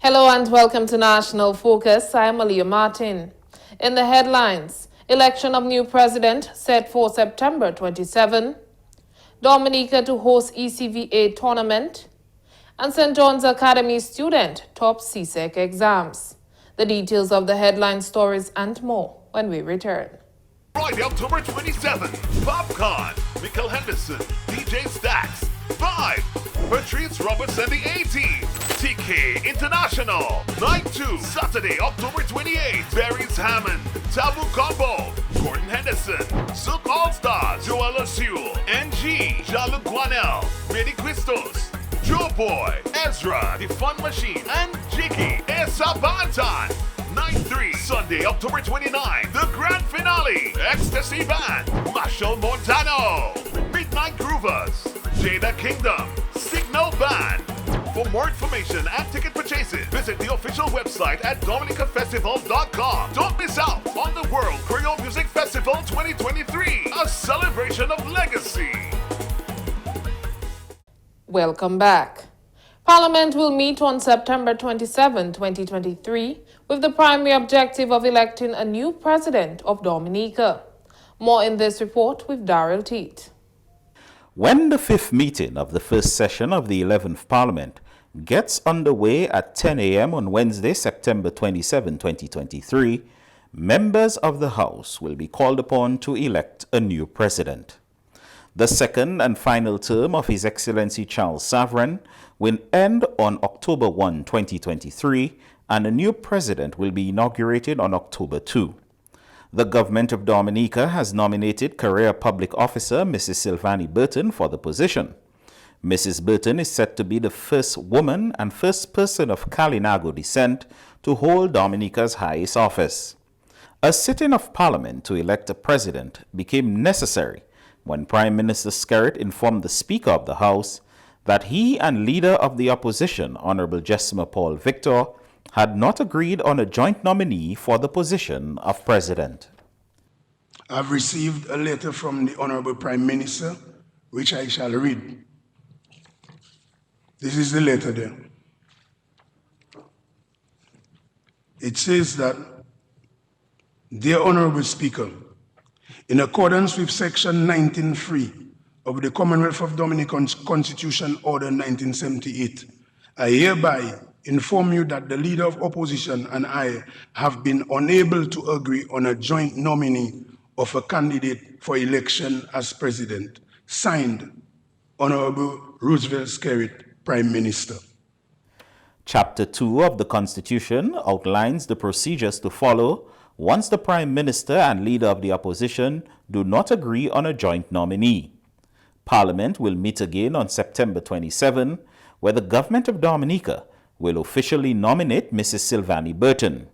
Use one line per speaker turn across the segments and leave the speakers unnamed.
Hello and welcome to National Focus. I am Aliyah Martin. In the headlines, election of new president set for September 27, Dominica to host ECVA tournament, and St. John's Academy student top CSEC exams. The details of the headline stories and more when we return.
Friday, October 27th, Popcorn, Michael Henderson, DJ Stacks, Vibe, Patrice Roberts and the A-Team, TK International, Night 2, Saturday, October 28th, Barry's Hammond, Taboo Combo, Gordon Henderson, Silk All-Stars, Joella Sewell, NG, Jean-Luc Guanel, Medi Christos, Joe Boy, Ezra, The Fun Machine, and Jiggy, Esa Bantan. Night 3, Sunday, October 29th, the grand finale, Ecstasy Band, Marshall Montano, Midnight Groovers, Jada Kingdom, Signal Band. For more information and ticket purchases, visit the official website at dominicafestival.com. Don't miss out on the World Creole Music Festival 2023, a celebration of legacy.
Welcome back. Parliament will meet on September 27, 2023, with the primary objective of electing a new president of Dominica. More in this report with Daryl Teat.
When the fifth meeting of the first session of the 11th Parliament gets underway at 10 a.m. on Wednesday, September 27, 2023, members of the House will be called upon to elect a new president. The second and final term of His Excellency Charles Savarin will end on October 1, 2023, and a new president will be inaugurated on October 2. The government of Dominica has nominated career public officer Mrs. Sylvanie Burton for the position. Mrs. Burton is said to be the first woman and first person of Kalinago descent to hold Dominica's highest office. A sitting of Parliament to elect a president became necessary when Prime Minister Skerrit informed the Speaker of the House that he and Leader of the Opposition, Honorable Jesima Paul Victor, had not agreed on a joint nominee for the position of President.
I've received a letter from the Honorable Prime Minister, which I shall read. This is the letter there. It says that, Dear Honorable Speaker, in accordance with Section 19.3 of the Commonwealth of Dominica Constitution Order 1978, I hereby inform you that the Leader of Opposition and I have been unable to agree on a joint nominee of a candidate for election as President. Signed, Honorable Roosevelt Skerrit, Prime Minister.
Chapter 2 of the Constitution outlines the procedures to follow once the Prime Minister and Leader of the Opposition do not agree on a joint nominee. Parliament will meet again on September 27, where the Government of Dominica will officially nominate Mrs. Sylvanie Burton.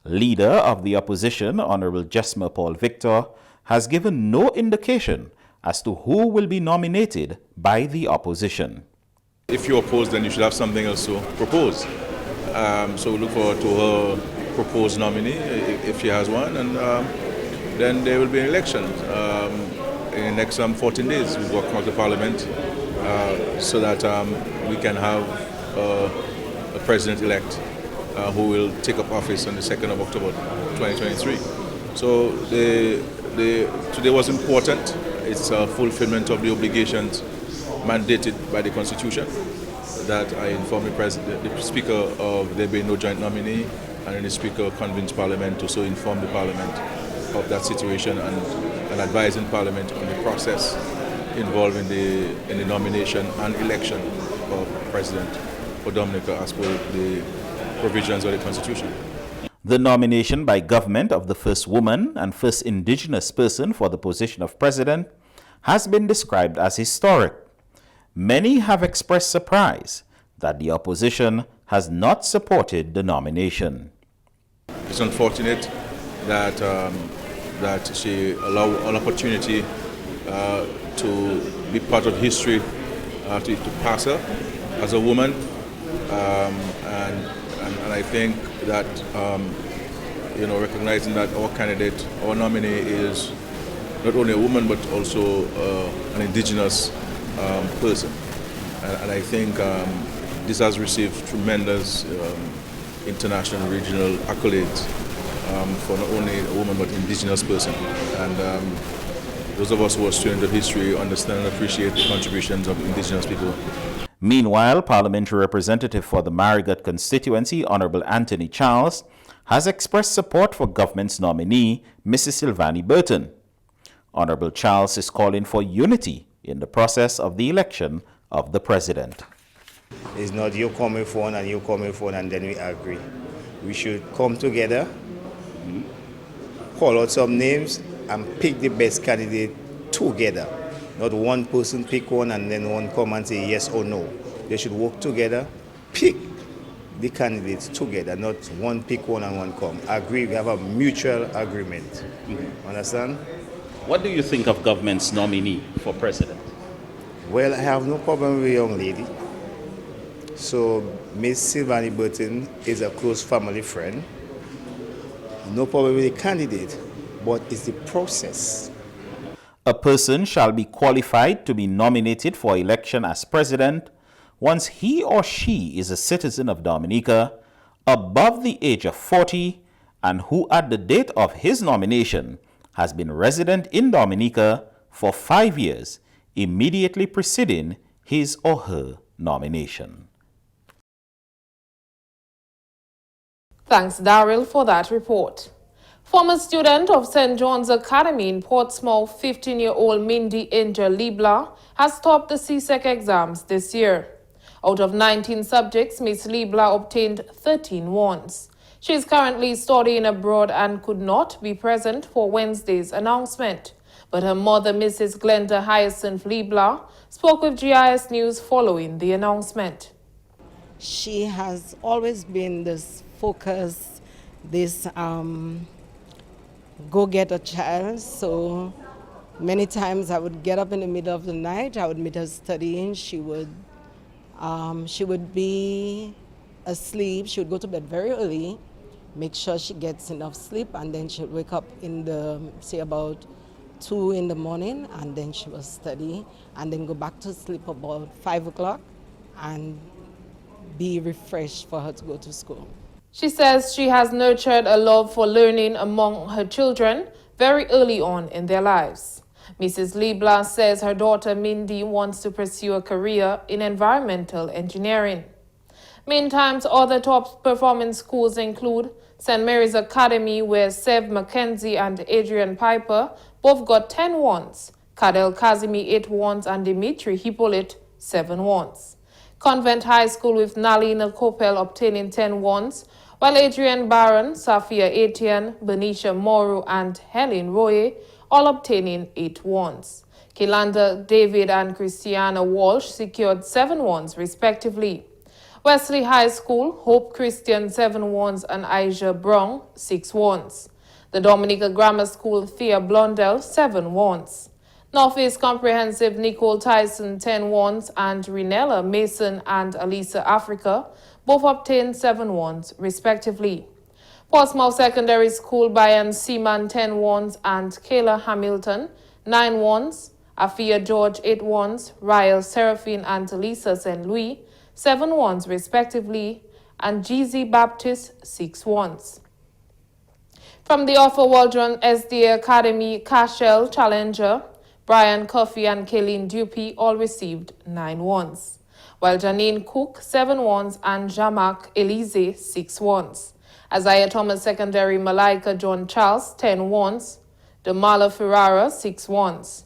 Leader of the Opposition, Honorable Jesima Paul Victor, has given no indication as to who will be nominated by the Opposition.
If you oppose, then you should have something else to propose. So we look forward to her proposed nominee, if she has one, and then there will be an election. In the next 14 days, we'll work out the Parliament so that we can have a president-elect who will take up office on the 2nd of October 2023. So today was important. It's a fulfillment of the obligations mandated by the Constitution that I informed the Speaker of there being no joint nominee, and then the Speaker convenes Parliament to so inform the Parliament of that situation and advising Parliament on the process involved in the nomination and election of President for Dominica as per the provisions of the Constitution.
The nomination by government of the first woman and first indigenous person for the position of President has been described as historic. Many have expressed surprise that the opposition has not supported the nomination.
It's unfortunate that she allowed an opportunity to be part of history to pass her as a woman, and I think that recognizing that our candidate, our nominee, is not only a woman but also an indigenous person, and I think This has received tremendous international and regional accolades for not only a woman but indigenous person. And those of us who are students of history understand and appreciate the contributions of indigenous people.
Meanwhile, Parliamentary Representative for the Marigot constituency, Honorable Anthony Charles, has expressed support for government's nominee, Mrs. Sylvanie Burton. Honorable Charles is calling for unity in the process of the election of the president.
It's not you coming phone and then we agree. We should come together, call out some names and pick the best candidate together. Not one person pick one and then one come and say yes or no. They should work together, pick the candidates together, not one pick one and one come. Agree, we have a mutual agreement. Understand?
What do you think of government's nominee for president?
Well, I have no problem with a young lady. So, Ms. Sylvanie Burton is a close family friend. No problem with the candidate, but it's the process.
A person shall be qualified to be nominated for election as president once he or she is a citizen of Dominica, above the age of 40, and who at the date of his nomination has been resident in Dominica for 5 years, immediately preceding his or her nomination.
Thanks, Daryl, for that report. Former student of St. John's Academy in Portsmouth, 15-year-old Mindy Angel Libla, has topped the CSEC exams this year. Out of 19 subjects, Miss Libla obtained 13 ones. She is currently studying abroad and could not be present for Wednesday's announcement. But her mother, Mrs. Glenda Hyacinth Libla, spoke with GIS News following the announcement.
She has always been this focus, this go-getter child. So many times I would get up in the middle of the night, I would meet her studying. She would be asleep. She would go to bed very early, make sure she gets enough sleep, and then she would wake up in the, say, about 2 in the morning, and then she will study, and then go back to sleep about 5 o'clock and be refreshed for her to go to school.
She says she has nurtured a love for learning among her children very early on in their lives. Mrs. Libla says her daughter Mindy wants to pursue a career in environmental engineering. Meantime, other top performing schools include St. Mary's Academy, where Sev Mackenzie and Adrian Piper both got 10 ones, Kadel Kazimi 8 ones, and Dimitri Hippolyte 7 ones. Convent High School with Nalina Kopel obtaining 10 ones, while Adrian Barron, Safia Etienne, Benicia Moro, and Helen Roye all obtaining 8 ones. Kilanda David and Christiana Walsh secured 7 ones respectively. Wesley High School, Hope Christian 7 ones, and Aisha Brown 6 ones. The Dominica Grammar School, Thea Blondell 7 ones. Northeast Comprehensive, Nicole Tyson 10 ones, and Renella Mason and Alisa Africa both obtained 7 ones respectively. Portsmouth Secondary School, Bayan Seaman 10 ones, and Kayla Hamilton 9 ones. Afia George 8 ones, Ryle Seraphine and Lisa St. Louis 7 ones respectively, and GZ Baptist 6 ones. From the Offa Waldron SDA Academy, Cashel Challenger, Brian Coffey and Kaylin Dupy all received 9 ones, while Janine Cook 7 ones and Jamak Elize 6 ones. Isaiah Thomas Secondary, Malaika John Charles 10 ones, Damala Ferrara 6 ones.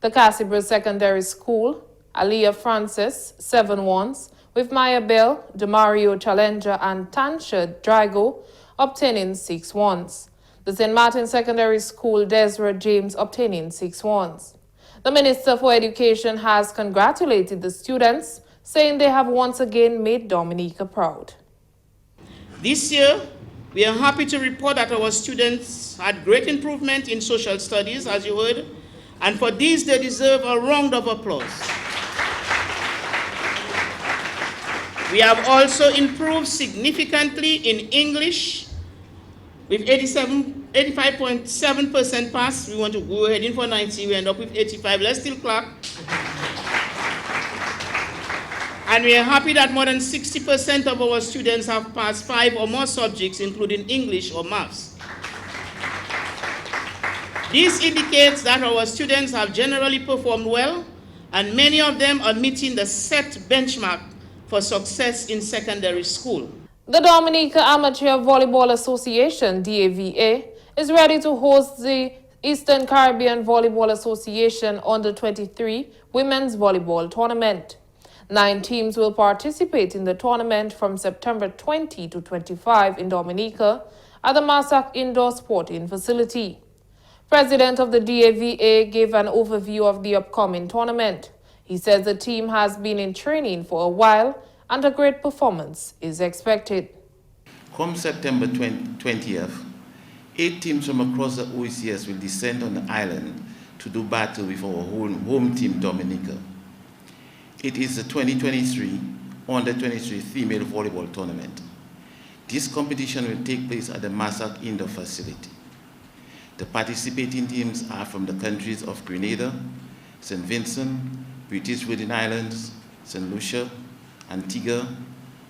The Cassibra Secondary School, Aliyah Francis 7 ones, with Maya Bell, Demario Challenger, and Tansha Drago obtaining 6 ones. The St. Martin Secondary School, Desra James obtaining 6 ones. The Minister for Education has congratulated the students, saying they have once again made Dominica proud.
This year, we are happy to report that our students had great improvement in social studies, as you heard, and for this they deserve a round of applause. We have also improved significantly in English with 85.7% pass. We want to go ahead in for 90, we end up with 85, let's still clap. And we are happy that more than 60% of our students have passed 5 or more subjects, including English or maths. This indicates that our students have generally performed well, and many of them are meeting the set benchmark for success in secondary school.
The Dominica Amateur Volleyball Association, DAVA, is ready to host the Eastern Caribbean Volleyball Association Under-23 Women's Volleyball Tournament. 9 teams will participate in the tournament from September 20 to 25 in Dominica at the Massac Indoor Sporting Facility. President of the DAVA gave an overview of the upcoming tournament. He says the team has been in training for a while and a great performance is expected.
Come September 20th, 8 teams from across the OECS will descend on the island to do battle with our home team, Dominica. It is the 2023 Under-23 Female Volleyball Tournament. This competition will take place at the Massac Indoor Facility. The participating teams are from the countries of Grenada, St. Vincent, British Virgin Islands, St. Lucia, Antigua,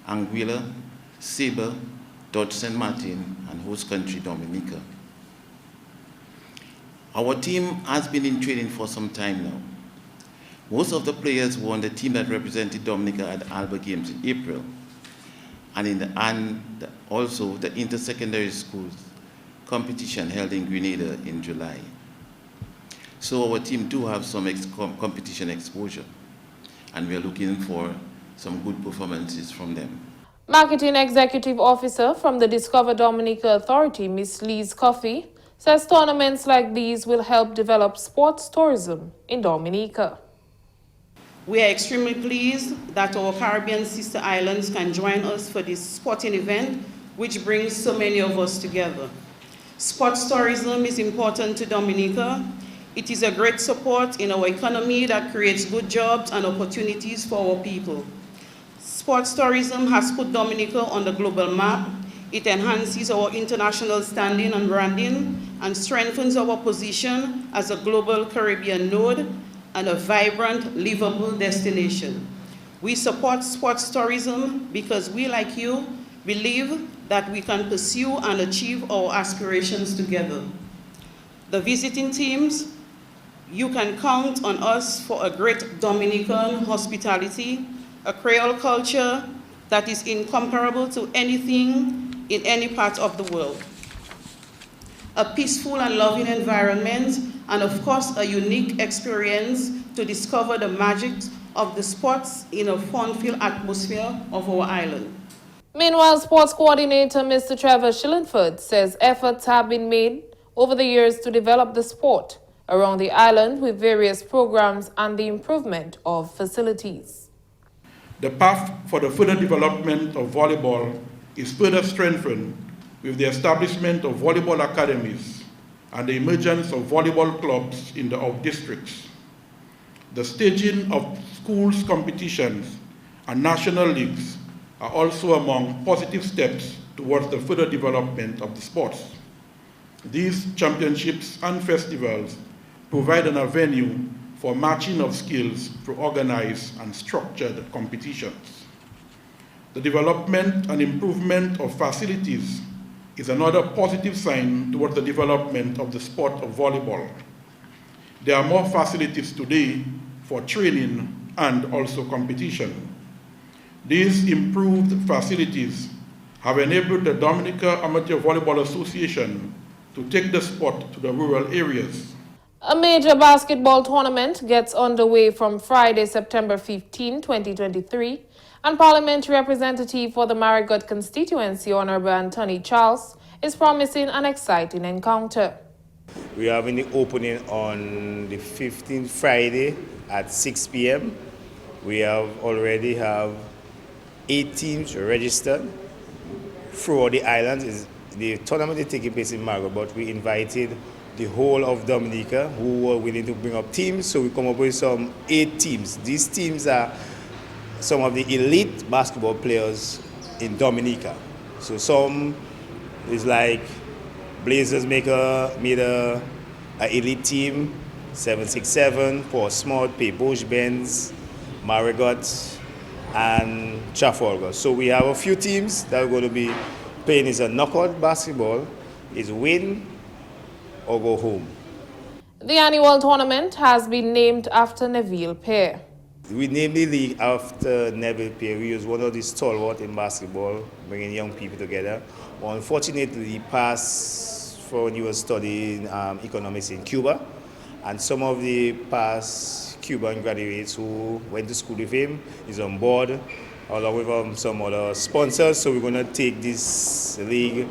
Anguilla, Saba, Dutch St. Martin, and host country Dominica. Our team has been in training for some time now. Most of the players were on the team that represented Dominica at the Alba Games in April, and also the inter-secondary schools competition held in Grenada in July. So our team do have some competition exposure, and we are looking for some good performances from them.
Marketing Executive Officer from the Discover Dominica Authority, Ms. Liz Coffey, says tournaments like these will help develop sports tourism in Dominica.
We are extremely pleased that our Caribbean sister islands can join us for this sporting event, which brings so many of us together. Sports tourism is important to Dominica. It is a great support in our economy that creates good jobs and opportunities for our people. Sports tourism has put Dominica on the global map. It enhances our international standing and branding and strengthens our position as a global Caribbean node and a vibrant, livable destination. We support sports tourism because we, like you, believe that we can pursue and achieve our aspirations together. The visiting teams, you can count on us for a great Dominican hospitality, a Creole culture that is incomparable to anything in any part of the world, a peaceful and loving environment, and of course, a unique experience to discover the magic of the sports in a fun-filled atmosphere of our island.
Meanwhile, sports coordinator Mr. Trevor Shillingford says efforts have been made over the years to develop the sport around the island with various programs and the improvement of facilities.
The path for the further development of volleyball is further strengthened with the establishment of volleyball academies and the emergence of volleyball clubs in the out-districts. The staging of schools' competitions and national leagues are also among positive steps towards the further development of the sports. These championships and festivals provide an avenue for matching of skills through organized and structured competitions. The development and improvement of facilities is another positive sign towards the development of the sport of volleyball. There are more facilities today for training and also competition. These improved facilities have enabled the Dominica Amateur Volleyball Association to take the sport to the rural areas.
A major basketball tournament gets underway from Friday, September 15, 2023, and Parliamentary Representative for the Marigot constituency, Honorable Anthony Charles, is promising an exciting encounter.
We are having the opening on the 15th Friday at 6 p.m. We already have 8 teams registered throughout the island. The tournament is taking place in Marigot, but we invited the whole of Dominica who were willing to bring up teams, so we come up with some 8 teams. These teams are some of the elite basketball players in Dominica. So some is like Blazers made a elite team, 767, Portsmouth, Payboche Benz, Marigot, and Trafalgar. So we have a few teams that are going to be playing. Is a knockout basketball, is win or go home.
The annual tournament has been named after Neville Pear.
We named the league after Neville Pear. He was one of the stalwart in basketball, bringing young people together. Unfortunately, he passed for when he was studying economics in Cuba, and some of the past Cuban graduates who went to school with him is on board, along with some other sponsors. So we're going to take this league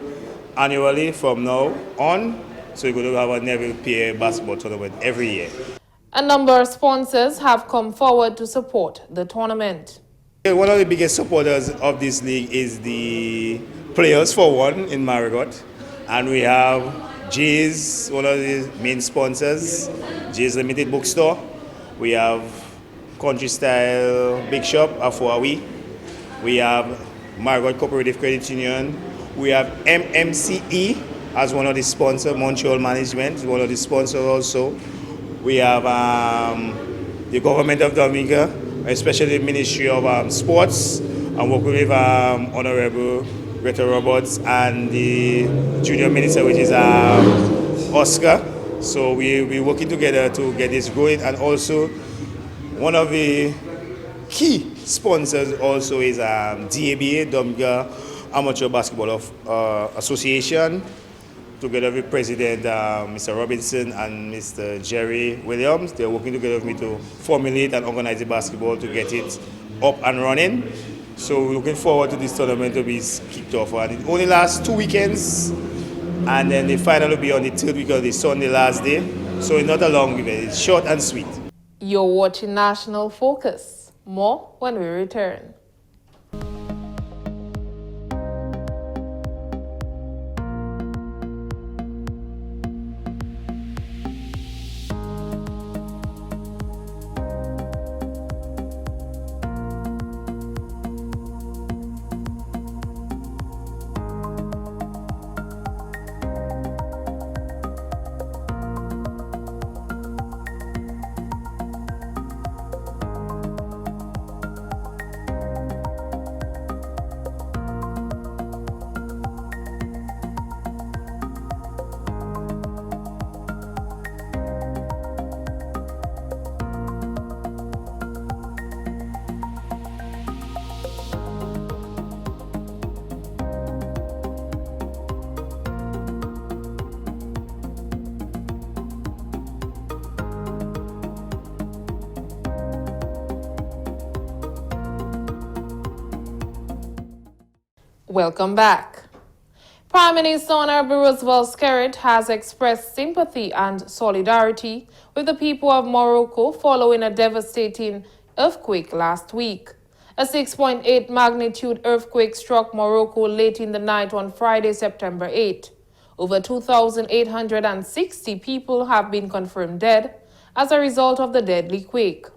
annually from now on. So we're going to have a Neville Pear basketball tournament every year.
A number of sponsors have come forward to support the tournament.
One of the biggest supporters of this league is the Players for One in Marigot. And we have GIS, one of the main sponsors, GIS Limited Bookstore. We have Country Style Big Shop, Afuawi. We have Marigot Cooperative Credit Union. We have MMCE as one of the sponsors, Montreal Management, one of the sponsors also. We have the government of Dominica, especially the Ministry of Sports, and working with Honorable Greta Roberts and the Junior Minister, which is Oscar. So we're working together to get this going. And also, one of the key sponsors also is DABA, Dominica Amateur Basketball Association, together with President Mr. Robinson and Mr. Jerry Williams. They're working together with me to formulate and organize the basketball to get it up and running. So we're looking forward to this tournament to be kicked off. And it only lasts 2 weekends, and then the final will be on the 3rd week of the Sunday last day. So it's not a long event, it's short and sweet.
You're watching National Focus. More when we return. Welcome back. Prime Minister Honorable Roosevelt Skerrit has expressed sympathy and solidarity with the people of Morocco following a devastating earthquake last week. A 6.8 magnitude earthquake struck Morocco late in the night on Friday, September 8. Over 2,860 people have been confirmed dead as a result of the deadly quake.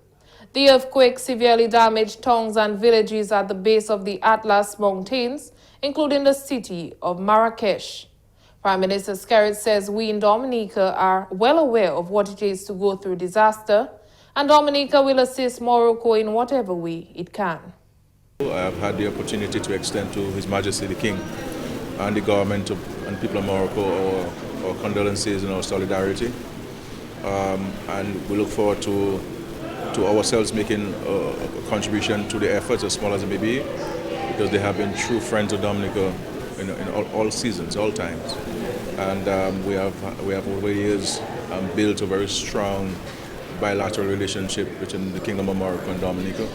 The earthquake severely damaged towns and villages at the base of the Atlas Mountains, including the city of Marrakesh. Prime Minister Skerrit says we in Dominica are well aware of what it is to go through disaster, and Dominica will assist Morocco in whatever way it can.
I have had the opportunity to extend to His Majesty the King and the government and people of Morocco our condolences and our solidarity. And we look forward to ourselves making a contribution to the efforts, as small as it may be, because they have been true friends of Dominica in all seasons, all times. And we have over the years built a very strong bilateral relationship between the Kingdom of Morocco and Dominica.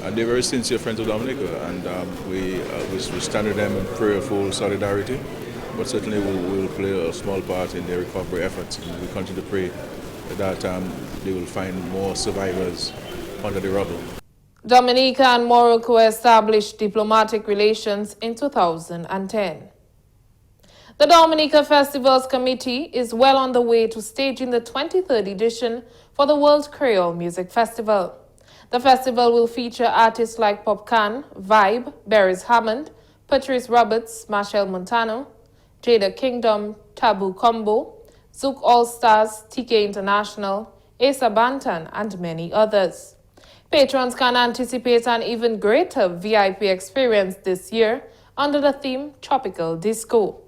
And they're very sincere friends of Dominica, and we stand with them in prayerful solidarity, but certainly we will play a small part in their recovery efforts. And we continue to pray that they will find more survivors under the rubble.
Dominica and Morocco established diplomatic relations in 2010. The Dominica Festivals Committee is well on the way to staging the 23rd edition for the World Creole Music Festival. The festival will feature artists like Popcan, Vibe, Beres Hammond, Patrice Roberts, Marshall Montano, Jada Kingdom, Taboo Combo, Zouk All Stars, TK International, Asa Bantan, and many others. Patrons can anticipate an even greater VIP experience this year under the theme Tropical Disco.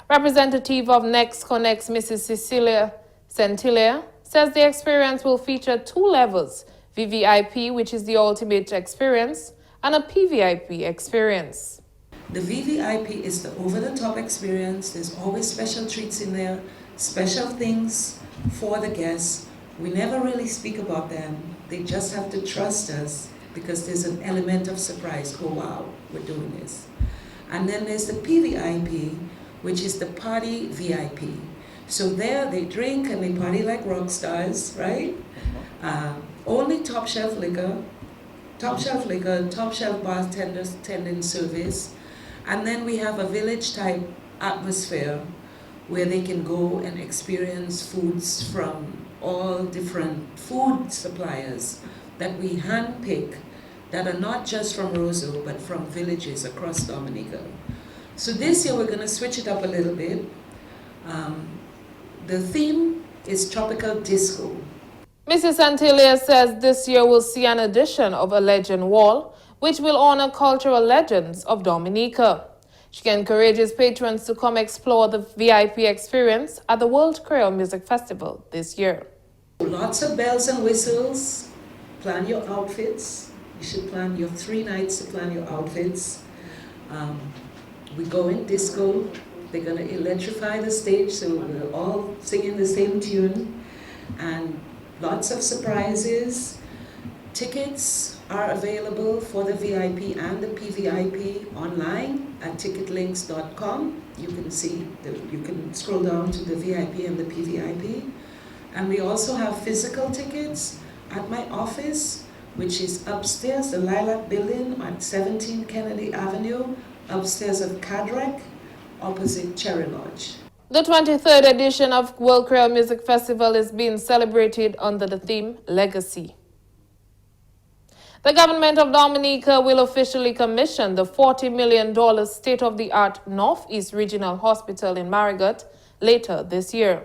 Representative of Next Connects, Mrs. Cecilia Centilla, says the experience will feature 2 levels, VVIP, which is the ultimate experience, and a PVIP experience.
The VVIP is the over-the-top experience. There's always special treats in there, special things for the guests. We never really speak about them. They just have to trust us because there's an element of surprise. Oh wow, we're doing this. And then there's the PVIP, which is the party VIP. So there they drink and they party like rock stars, right? Only top shelf liquor, top shelf bartenders tending service. And then we have a village type atmosphere where they can go and experience foods from all different food suppliers that we handpick that are not just from Roseau but from villages across Dominica. So this year we're going to switch it up a little bit. The theme is Tropical Disco.
Mrs. Antilia says this year will see an addition of a legend wall, which will honor cultural legends of Dominica. She encourages patrons to come explore the VIP experience at the World Creole Music Festival this year.
Lots of bells and whistles. Plan your outfits. You should plan your 3 nights to plan your outfits. We go in disco. They're going to electrify the stage so we're all singing the same tune. And lots of surprises. Tickets are available for the VIP and the PVIP online at ticketlinks.com. You can see, you can scroll down to the VIP and the PVIP. And we also have physical tickets at my office, which is upstairs, the Lilac Building on 17 Kennedy Avenue, upstairs of Cadrec, opposite Cherry Lodge.
The 23rd edition of World Creole Music Festival is being celebrated under the theme Legacy. The government of Dominica will officially commission the $40 million state-of-the-art Northeast Regional Hospital in Marigot later this year.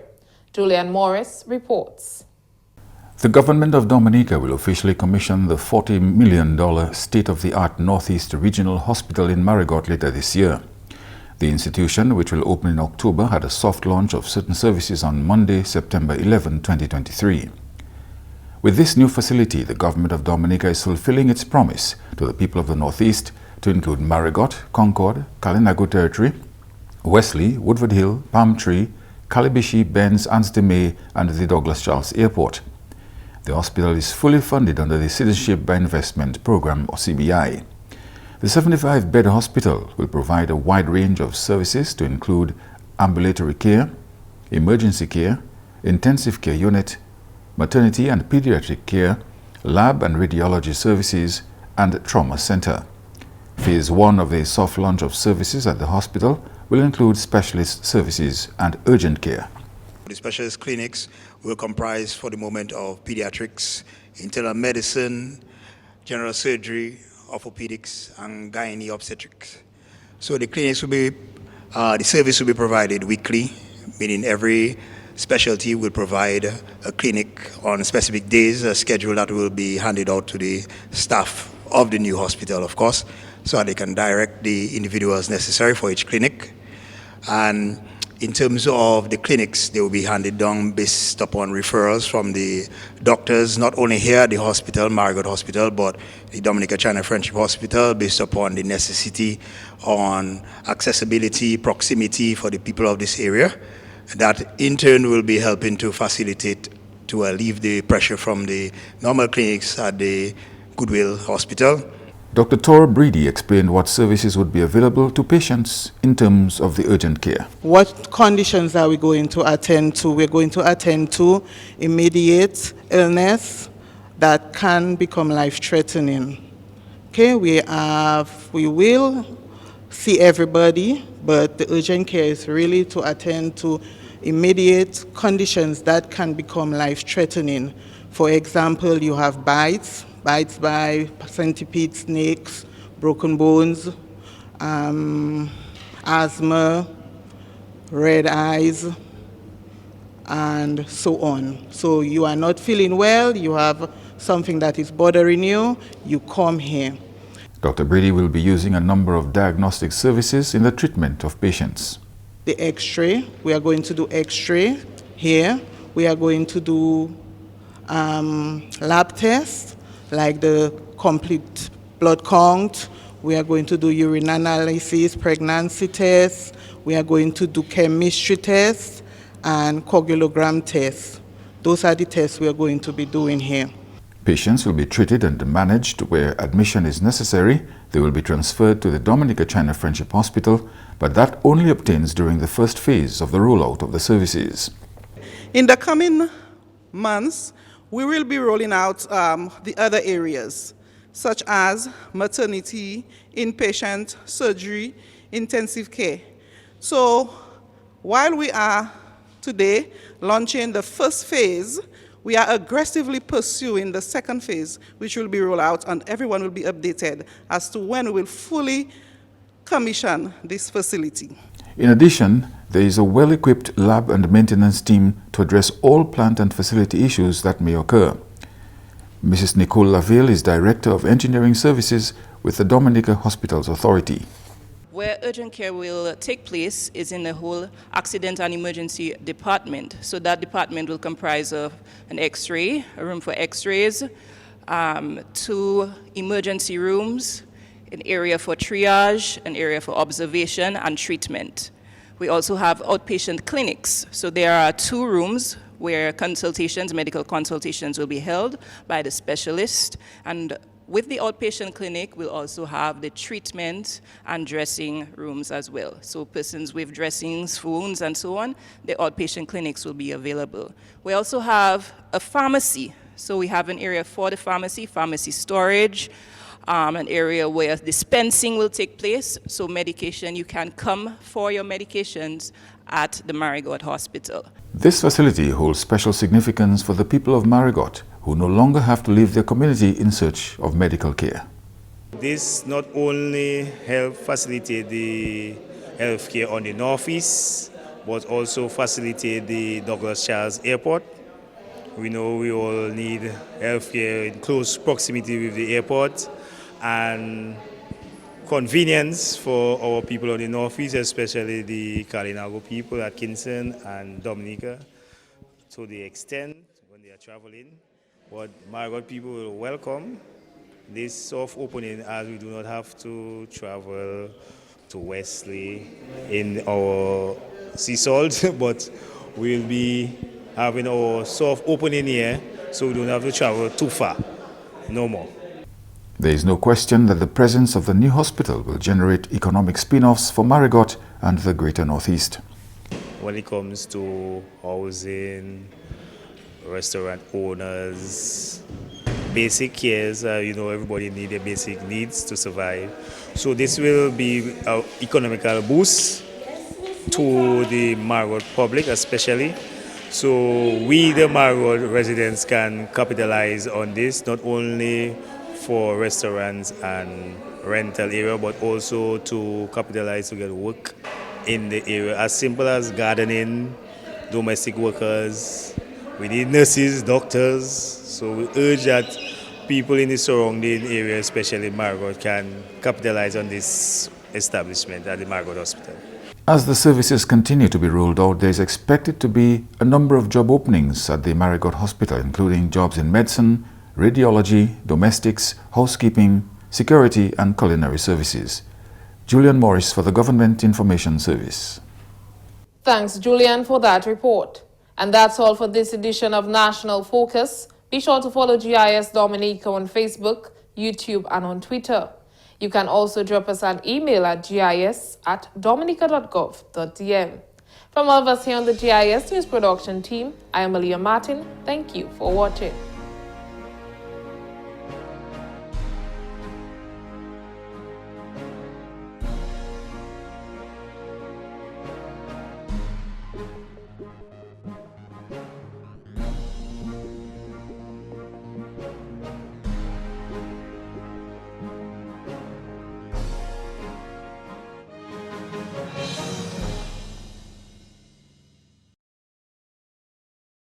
Julian Morris reports.
The government of Dominica will officially commission the $40 million state-of-the-art Northeast Regional Hospital in Marigot later this year. The institution, which will open in October, had a soft launch of certain services on Monday, September 11, 2023. With this new facility, the government of Dominica is fulfilling its promise to the people of the Northeast to include Marigot, Concord, Kalinago Territory, Wesley, Woodford Hill, Palm Tree, Calibishi, Benz, Anstey and the Douglas Charles Airport. The hospital is fully funded under the Citizenship by Investment Program, or CBI. The 75-bed hospital will provide a wide range of services to include ambulatory care, emergency care, intensive care unit, maternity and pediatric care, lab and radiology services, and trauma center. Phase 1 of the soft launch of services at the hospital will include specialist services and urgent care.
The specialist clinics will comprise for the moment of pediatrics, internal medicine, general surgery, orthopedics, and gynae obstetrics. So the clinics will be, the service will be provided weekly, meaning every specialty will provide a clinic on specific days, a schedule that will be handed out to the staff of the new hospital, of course, so that they can direct the individuals necessary for each clinic. And in terms of the clinics, they will be handed down based upon referrals from the doctors, not only here at the hospital, Marigot Hospital, but the Dominica China Friendship Hospital, based upon the necessity on accessibility, proximity for the people of this area. That in turn will be helping to facilitate, to alleviate the pressure from the normal clinics at the Goodwill Hospital.
Dr. Tora Breedy explained what services would be available to patients in terms of the urgent care.
What conditions are we going to attend to? We're going to attend to immediate illness that can become life-threatening. Okay, we will see everybody, but the urgent care is really to attend to immediate conditions that can become life-threatening. For example, you have bites by centipede, snakes, broken bones, asthma, red eyes, and so on. So you are not feeling well, you have something that is bothering you, you come here.
Dr. Brady will be using a number of diagnostic services in the treatment of patients.
The x-ray, we are going to do x-ray here. We are going to do lab tests, like the complete blood count. We are going to do urine analysis, pregnancy tests. We are going to do chemistry tests and coagulogram tests. Those are the tests we are going to be doing here.
Patients will be treated and managed where admission is necessary. They will be transferred to the Dominica China Friendship Hospital, but that only obtains during the first phase of the rollout of the services.
In the coming months, we will be rolling out the other areas, such as maternity, inpatient, surgery, intensive care. So while we are today launching the first phase, we are aggressively pursuing the second phase, which will be rolled out, and everyone will be updated as to when we will fully commission this facility.
In addition, there is a well-equipped lab and maintenance team to address all plant and facility issues that may occur. Mrs. Nicole Laville is Director of Engineering Services with the Dominica Hospitals Authority.
Where urgent care will take place is in the whole accident and emergency department. So that department will comprise of an x-ray, a room for x-rays, 2 emergency rooms, an area for triage, an area for observation and treatment. We also have outpatient clinics. So there are 2 rooms where consultations, medical consultations will be held by the specialist, and with the outpatient clinic, we'll also have the treatment and dressing rooms as well. So persons with dressings, wounds, and so on, the outpatient clinics will be available. We also have a pharmacy. So we have an area for the pharmacy storage, an area where dispensing will take place. So medication, you can come for your medications at the Marigot Hospital.
This facility holds special significance for the people of Marigot, who no longer have to leave their community in search of medical care.
This not only help facilitate the healthcare on the northeast, but also facilitate the Douglas Charles Airport. We know we all need healthcare in close proximity with the airport, and convenience for our people on the northeast, especially the Kalinago people at Kingston and Dominica, to the extent when they are traveling. But Marigot people will welcome this soft opening, as we do not have to travel to Wesley in our sea salt, but we'll be having our soft opening here, so we don't have to travel too far, no more.
There is no question that the presence of the new hospital will generate economic spin-offs for Marigot and the Greater Northeast.
When it comes to housing, restaurant owners, basic cares, everybody needs their basic needs to survive. So this will be an economical boost to the Marigot public especially. So we, the Marigot residents, can capitalize on this, not only for restaurants and rental area, but also to capitalize to get work in the area, as simple as gardening, domestic workers. We need nurses, doctors, so we urge that people in the surrounding area, especially Marigot, can capitalize on this establishment at the Marigot Hospital.
As the services continue to be rolled out, there is expected to be a number of job openings at the Marigot Hospital, including jobs in medicine, radiology, domestics, housekeeping, security, and culinary services. Julian Morris for the Government Information Service.
Thanks, Julian, for that report. And that's all for this edition of National Focus. Be sure to follow GIS Dominica on Facebook, YouTube, and on Twitter. You can also drop us an email at gis@dominica.gov.dm. From all of us here on the GIS News Production team, I am Aaliyah Martin. Thank you for watching.